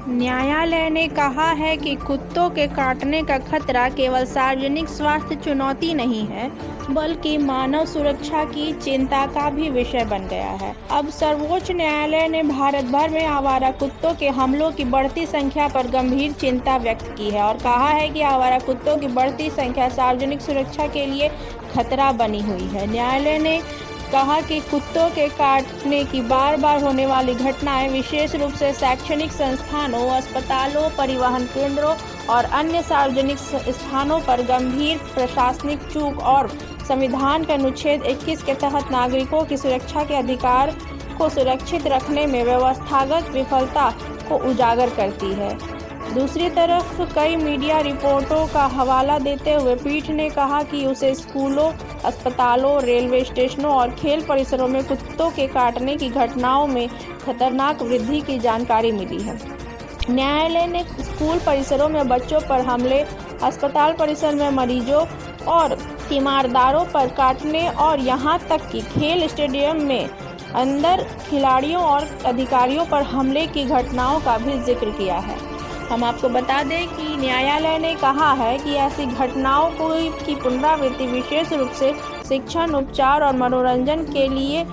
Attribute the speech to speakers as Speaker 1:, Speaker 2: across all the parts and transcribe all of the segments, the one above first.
Speaker 1: न्यायालय ने कहा है कि कुत्तों के काटने का खतरा केवल सार्वजनिक स्वास्थ्य चुनौती नहीं है, बल्कि मानव सुरक्षा की चिंता का भी विषय बन गया है। अब सर्वोच्च न्यायालय ने भारत भर में आवारा कुत्तों के हमलों की बढ़ती संख्या पर गंभीर चिंता व्यक्त की है और कहा है कि आवारा कुत्तों की बढ़ती संख्या सार्वजनिक सुरक्षा के लिए खतरा बनी हुई है। न्यायालय ने कहा कि कुत्तों के काटने की बार बार होने वाली घटनाएं विशेष रूप से शैक्षणिक संस्थानों, अस्पतालों, परिवहन केंद्रों और अन्य सार्वजनिक स्थानों पर गंभीर प्रशासनिक चूक और संविधान के अनुच्छेद 21 के तहत नागरिकों की सुरक्षा के अधिकार को सुरक्षित रखने में व्यवस्थागत विफलता को उजागर करती है। दूसरी तरफ कई मीडिया रिपोर्टों का हवाला देते हुए पीठ ने कहा कि उसे स्कूलों, अस्पतालों, रेलवे स्टेशनों और खेल परिसरों में कुत्तों के काटने की घटनाओं में खतरनाक वृद्धि की जानकारी मिली है। न्यायालय ने स्कूल परिसरों में बच्चों पर हमले, अस्पताल परिसर में मरीजों और तीमारदारों पर काटने और यहां तक कि खेल स्टेडियम में अंदर खिलाड़ियों और अधिकारियों पर हमले की घटनाओं का भी जिक्र किया है। हम आपको बता दें कि न्यायालय ने कहा है कि ऐसी घटनाओं की पुनरावृत्ति विशेष रूप से शिक्षण, उपचार और मनोरंजन के लिए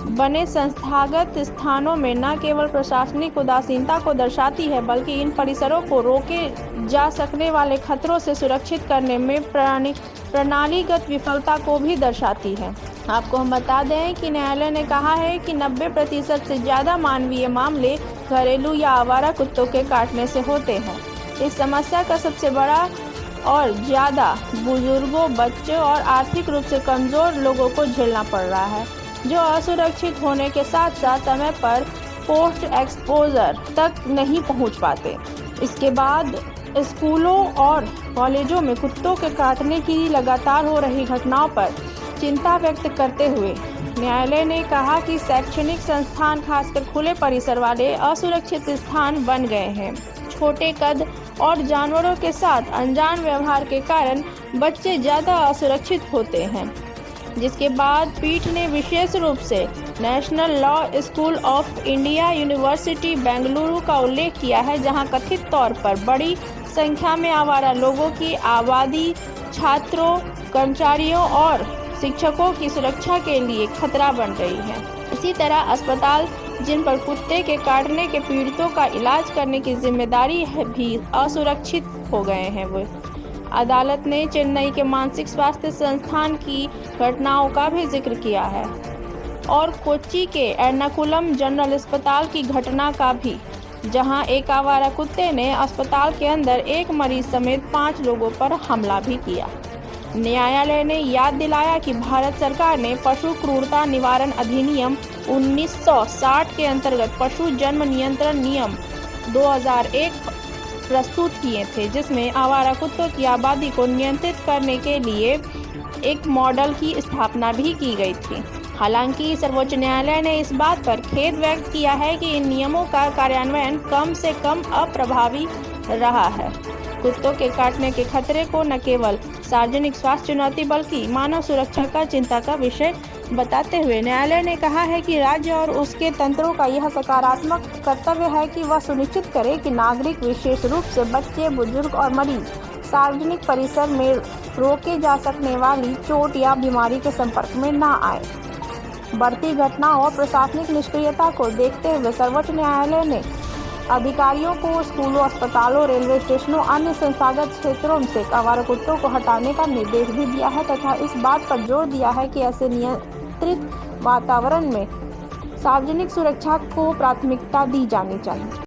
Speaker 1: बने संस्थागत स्थानों में न केवल प्रशासनिक उदासीनता को दर्शाती है, बल्कि इन परिसरों को रोके जा सकने वाले खतरों से सुरक्षित करने में प्रणालीगत विफलता को भी दर्शाती है। आपको हम बता दें कि न्यायालय ने कहा है कि 90% से ज़्यादा मानवीय मामले घरेलू या आवारा कुत्तों के काटने से होते हैं। इस समस्या का सबसे बड़ा और ज़्यादा बुजुर्गों, बच्चों और आर्थिक रूप से कमज़ोर लोगों को झेलना पड़ रहा है, जो असुरक्षित होने के साथ साथ समय पर पोस्ट एक्सपोजर तक नहीं पहुंच पाते। इसके बाद स्कूलों और कॉलेजों में कुत्तों के काटने की लगातार हो रही घटनाओं पर चिंता व्यक्त करते हुए न्यायालय ने कहा कि शैक्षणिक संस्थान, खासकर खुले परिसर वाले असुरक्षित स्थान बन गए हैं। छोटे कद और जानवरों के साथ अनजान व्यवहार के कारण बच्चे ज़्यादा असुरक्षित होते हैं। जिसके बाद पीठ ने विशेष रूप से national law school of India university Bengaluru का उल्लेख किया है, जहां कथित तौर पर बड़ी संख्या में आवारा लोगों की आबादी छात्रों, कर्मचारियों और शिक्षकों की सुरक्षा के लिए खतरा बन रही है। इसी तरह अस्पताल जिन पर कुत्ते के काटने के पीड़ितों का इलाज करने की जिम्मेदारी है भी असुरक्षित हो गए हैं। वो अदालत ने चेन्नई के मानसिक स्वास्थ्य संस्थान की घटनाओं का भी जिक्र किया है और कोच्चि के एर्नाकुलम जनरल अस्पताल की घटना का भी, जहां एक आवारा कुत्ते ने अस्पताल के अंदर एक मरीज समेत 5 लोगों पर हमला भी किया। न्यायालय ने याद दिलाया कि भारत सरकार ने पशु क्रूरता निवारण अधिनियम 1960 के अंतर्गत पशु जन्म नियंत्रण नियम 2001 प्रस्तुत किए थे, जिसमें आवारा कुत्तों की आबादी को नियंत्रित करने के लिए एक मॉडल की स्थापना भी की गई थी। हालांकि सर्वोच्च न्यायालय ने इस बात पर खेद व्यक्त किया है कि इन नियमों का कार्यान्वयन कम से कम अप्रभावी रहा है। कुत्तों के काटने के खतरे को न केवल सार्वजनिक स्वास्थ्य चुनौती बल्कि मानव सुरक्षा का चिंता का विषय बताते हुए न्यायालय ने कहा है कि राज्य और उसके तंत्रों का यह सकारात्मक कर्तव्य है कि वह सुनिश्चित करे कि नागरिक, विशेष रूप से बच्चे, बुजुर्ग और मरीज, सार्वजनिक परिसर में रोके जा सकने वाली चोट या बीमारी के संपर्क में न आए। बढ़ती घटनाओं और प्रशासनिक निष्क्रियता को देखते हुए सर्वोच्च न्यायालय ने अधिकारियों को स्कूलों, अस्पतालों, रेलवे स्टेशनों, अन्य संस्थागत क्षेत्रों से आवारा कुत्तों को हटाने का निर्देश भी दिया है तथा इस बात पर जोर दिया है कि ऐसे नियंत्रित वातावरण में सार्वजनिक सुरक्षा को प्राथमिकता दी जानी चाहिए।